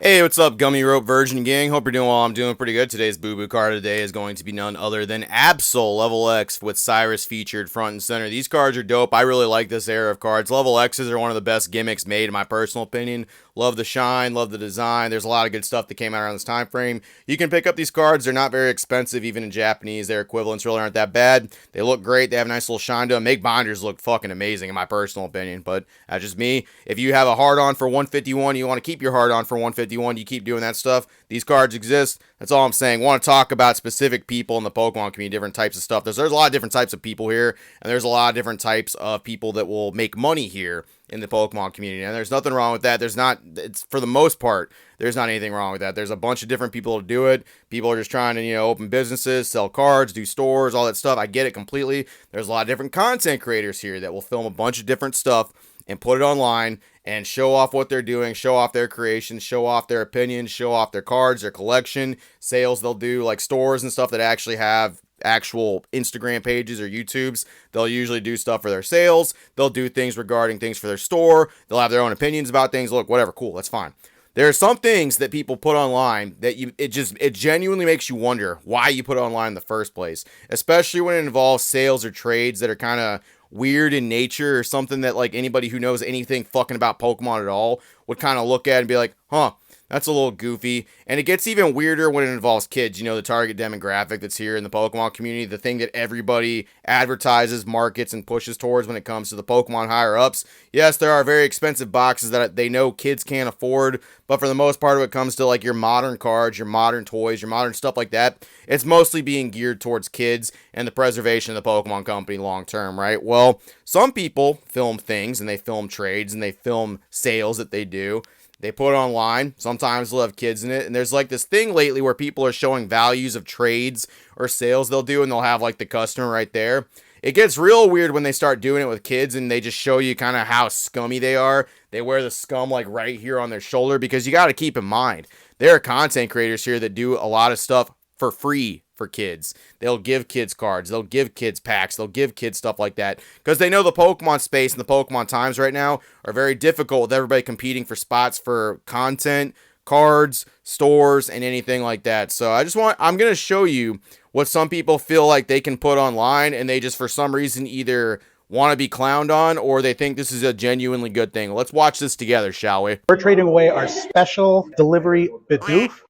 Hey, what's up, Gummy Rope Virgin Gang? Hope you're doing well. I'm doing pretty good. Today's Boo Boo card of the day is going to be none other than Absol Level X with Cyrus featured front and center. These cards are dope. I really like this era of cards. Level X's are one of the best gimmicks made, in my personal opinion. Love the shine, love the design. There's a lot of good stuff that came out around this time frame. You can pick up these cards. They're not very expensive, even in Japanese. Their equivalents really aren't that bad. They look great. They have a nice little shine to them. Make binders look fucking amazing, in my personal opinion. But that's just me. If you have a hard on for 151, you want to keep your hard on for 151, you keep doing that stuff. These cards exist. That's all I'm saying. Want to talk about specific people in the Pokemon community, different types of stuff. There's a lot of different types of people here, and there's a lot of different types of people that will make money here in the Pokemon community. And there's nothing wrong with that. It's for the most part, there's not anything wrong with that. There's a bunch of different people to do it. People are just trying to, open businesses, sell cards, do stores, all that stuff. I get it completely. There's a lot of different content creators here that will film a bunch of different stuff and put it online and show off what they're doing, show off their creations, show off their opinions, show off their cards, their collection, sales they'll do, like stores and stuff that actually have actual Instagram pages or YouTubes. They'll usually do stuff for their sales. They'll do things regarding things for their store. They'll have their own opinions about things. Look, whatever, cool, that's fine. There are some things that people put online that it genuinely makes you wonder why you put it online in the first place, especially when it involves sales or trades that are kind of weird in nature, or something that like anybody who knows anything fucking about Pokemon at all would kind of look at and be like, huh, that's a little goofy. And it gets even weirder when it involves kids, the target demographic that's here in the Pokemon community, the thing that everybody advertises, markets, and pushes towards when it comes to the Pokemon higher ups. Yes, there are very expensive boxes that they know kids can't afford, but for the most part, when it comes to like your modern cards, your modern toys, your modern stuff like that, it's mostly being geared towards kids and the preservation of the Pokemon company long term, right? Well, some people film things and they film trades and they film sales that they do. They put it online. Sometimes they'll have kids in it. And there's like this thing lately where people are showing values of trades or sales they'll do, and they'll have like the customer right there. It gets real weird when they start doing it with kids and they just show you kind of how scummy they are. They wear the scum like right here on their shoulder, because you got to keep in mind, there are content creators here that do a lot of stuff for free for kids. They'll give kids cards, they'll give kids packs, they'll give kids stuff like that, because they know the Pokemon space and the Pokemon times right now are very difficult, with everybody competing for spots for content, cards, stores, and anything like that. So I'm going to show you what some people feel like they can put online, and they just for some reason either want to be clowned on or they think this is a genuinely good thing. Let's watch this together, shall we? We're trading away our special delivery Bidoof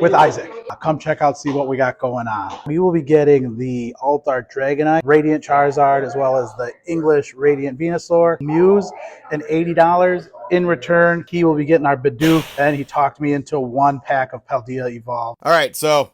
with Isaac. Come check out, see what we got going on. We will be getting the Alt-Art Dragonite, Radiant Charizard, as well as the English Radiant Venusaur, Muse, and $80. In return, he will be getting our Bidoof, and he talked me into one pack of Paldea Evolve. All right, so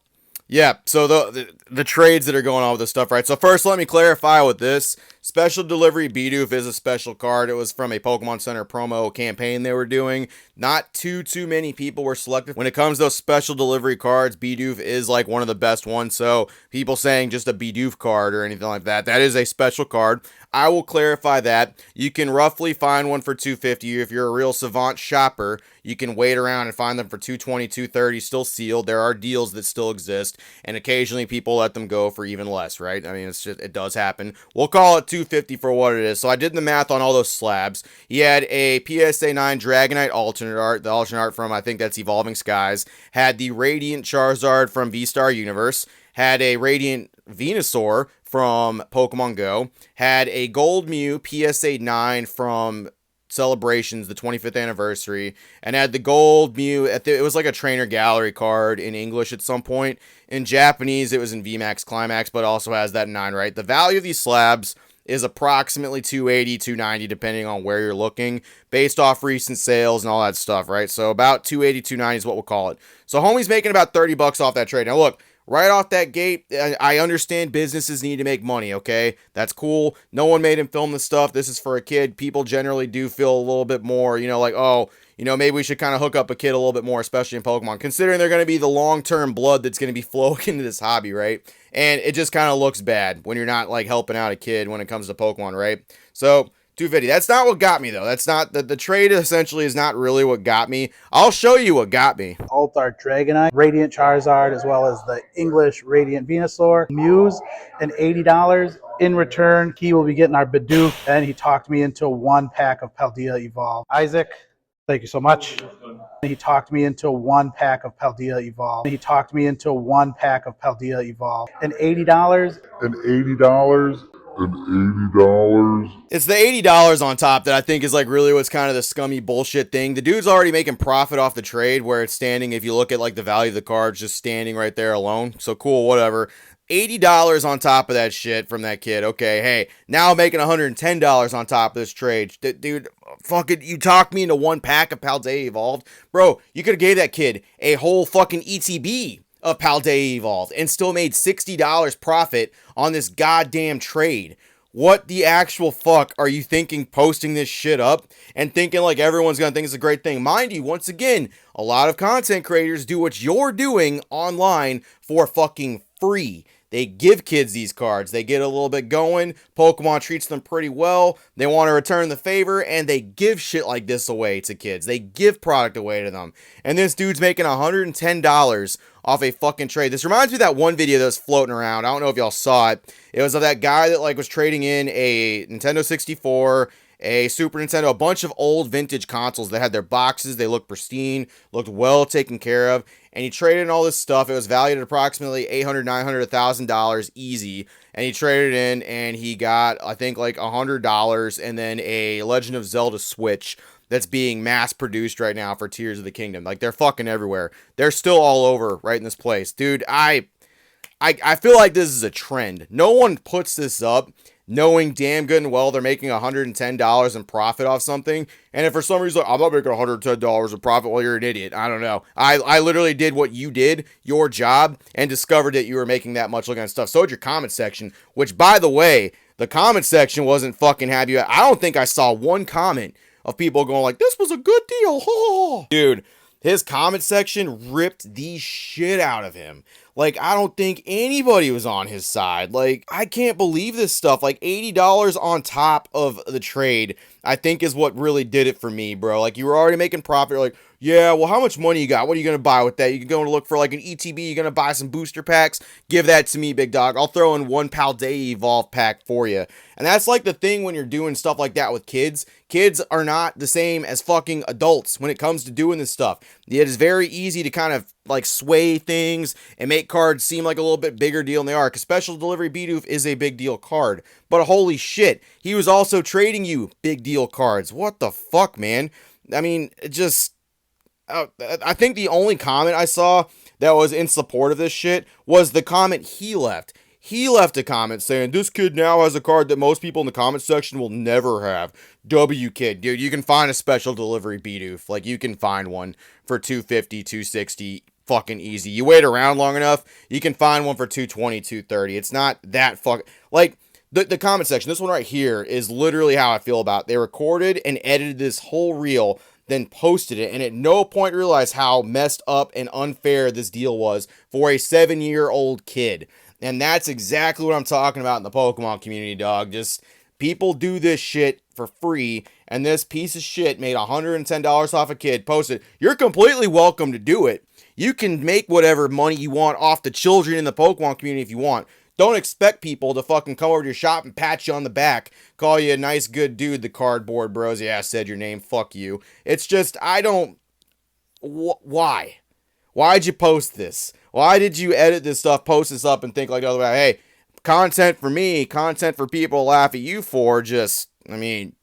yeah, so the trades that are going on with this stuff, right? So first, let me clarify with this. Special Delivery Bidoof is a special card. It was from a Pokemon Center promo campaign they were doing. Not too many people were selected. When it comes to those special delivery cards, Bidoof is like one of the best ones. So people saying just a Bidoof card or anything like that, that is a special card. I will clarify that. You can roughly find one for $250. If you're a real savant shopper, you can wait around and find them for $220, $230, still sealed. There are deals that still exist, and occasionally people let them go for even less, right? I mean, it does happen. We'll call it $250 for what it is. So I did the math on all those slabs. He had a PSA 9 Dragonite alternate art, the alternate art from, I think that's Evolving Skies. Had the Radiant Charizard from V-Star Universe. Had a Radiant Venusaur from Pokemon Go. Had a Gold Mew PSA 9 from Celebrations, the 25th anniversary, and had the Gold Mew. It was like a trainer gallery card in English at some point. In Japanese, it was in VMAX Climax, but also has that 9, right? The value of these slabs is approximately $280, $290, depending on where you're looking, based off recent sales and all that stuff, right? So about $280, $290 is what we'll call it. So homie's making about $30 off that trade. Now look, right off that gate, I understand businesses need to make money, okay? That's cool. No one made him film this stuff. This is for a kid. People generally do feel a little bit more, like, oh, maybe we should kind of hook up a kid a little bit more, especially in Pokemon, considering they're going to be the long-term blood that's going to be flowing into this hobby, right? And it just kind of looks bad when you're not, like, helping out a kid when it comes to Pokemon, right? So $250. That's not what got me, though. That's not the trade. Essentially, is not really what got me. I'll show you what got me. Alt-Art Dragonite, Radiant Charizard, as well as the English Radiant Venusaur, Muse, and $80. In return, he will be getting our Bidoof, and he talked me into one pack of Paldea Evolve. Isaac, Thank you so much. He talked me into one pack of Paldea Evolve. He talked me into one pack of Paldea Evolve. And $80. And $80. And $80. It's the $80 on top that I think is like really what's kind of the scummy bullshit thing. The dude's already making profit off the trade where it's standing, if you look at like the value of the cards, just standing right there alone. So cool, whatever. $80 on top of that shit from that kid. Okay, hey, now I'm making $110 on top of this trade. Dude, fucking, you talked me into one pack of Paldea Evolved. Bro, you could have gave that kid a whole fucking ETB of Paldea Evolved and still made $60 profit on this goddamn trade. What the actual fuck are you thinking posting this shit up and thinking like everyone's gonna think it's a great thing? Mind you, once again, a lot of content creators do what you're doing online for fucking free. They give kids these cards. They get a little bit going. Pokemon treats them pretty well. They want to return the favor, and they give shit like this away to kids. They give product away to them. And this dude's making $110 off a fucking trade. This reminds me of that one video that was floating around. I don't know if y'all saw it. It was of that guy that like was trading in a Nintendo 64, a Super Nintendo, a bunch of old vintage consoles that had their boxes. They looked pristine, looked well taken care of. And he traded in all this stuff. It was valued at approximately $800, $900, $1,000 easy. And he traded in and he got, I think, like $100 and then a Legend of Zelda Switch that's being mass produced right now for Tears of the Kingdom. Like, they're fucking everywhere. They're still all over right in this place. Dude, I feel like this is a trend. No one puts this up knowing damn good and well they're making $110 in profit off something. And if for some reason, like, I'm not making $110 in profit, well, you're an idiot. I don't know. I literally did what you did, your job, and discovered that you were making that much looking at stuff. So did your comment section, which, by the way, the comment section wasn't fucking happy. I don't think I saw one comment of people going like, this was a good deal. Oh. Dude, his comment section ripped the shit out of him. Like, I don't think anybody was on his side. Like, I can't believe this stuff. Like, $80 on top of the trade, I think is what really did it for me, bro. Like, you were already making profit. You're like, yeah, well, how much money you got? What are you going to buy with that? You can go and look for, like, an ETB. You're going to buy some booster packs? Give that to me, big dog. I'll throw in one Paldea Evolve pack for you. And that's, like, the thing when you're doing stuff like that with kids. Kids are not the same as fucking adults when it comes to doing this stuff. It is very easy to kind of, like, sway things and make cards seem like a little bit bigger deal than they are, because Special Delivery Bidoof is a big deal card. But holy shit, he was also trading you big deal cards. What the fuck, man? I mean, it just... I think the only comment I saw that was in support of this shit was the comment he left. He left a comment saying, this kid now has a card that most people in the comment section will never have. W kid. Dude, you can find a Special Delivery Bidoof. Like, you can find one for $250, $260, fucking easy. You wait around long enough, you can find one for $220, $230. It's not that like, the comment section, this one right here, is literally how I feel about it. They recorded and edited this whole reel, then posted it, and at no point realized how messed up and unfair this deal was for a 7-year-old kid. And that's exactly what I'm talking about in the Pokemon community, dog. Just, people do this shit for free, and this piece of shit made $110 off a kid, posted. You're completely welcome to do it. You can make whatever money you want off the children in the Pokemon community if you want. Don't expect people to fucking come over to your shop and pat you on the back, call you a nice, good dude, the cardboard bros. Yeah, I said your name, fuck you. It's just, I don't... Why? Why'd you post this? Why did you edit this stuff, post this up, and think like the other way? Hey, content for me, content for people to laugh at you for, just, I mean,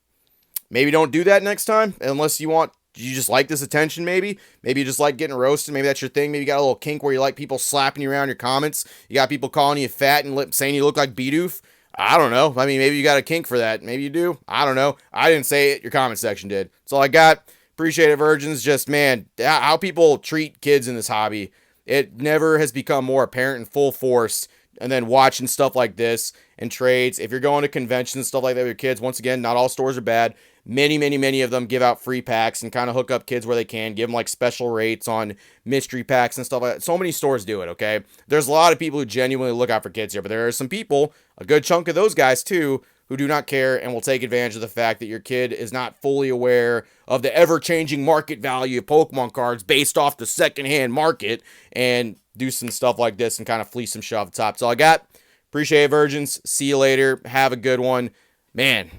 maybe don't do that next time, unless you want... You just like this attention, maybe? Maybe you just like getting roasted. Maybe that's your thing. Maybe you got a little kink where you like people slapping you around your comments. You got people calling you fat and saying you look like Bidoof. I don't know. I mean, maybe you got a kink for that. Maybe you do. I don't know. I didn't say it. Your comment section did. That's all I got. Appreciate it, virgins. Just, man, how people treat kids in this hobby. It never has become more apparent in full force. And then watching stuff like this and trades. If you're going to conventions and stuff like that with your kids, once again, not all stores are bad. Many of them give out free packs and kind of hook up kids where they can. Give them like special rates on mystery packs and stuff like that. So many stores do it, okay? There's a lot of people who genuinely look out for kids here. But there are some people, a good chunk of those guys too, who do not care and will take advantage of the fact that your kid is not fully aware of the ever-changing market value of Pokemon cards based off the secondhand market and do some stuff like this and kind of fleece some shit off the top. That's all I got. Appreciate it, virgins. See you later. Have a good one. Man,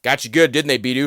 got you good, didn't they, Bidoof?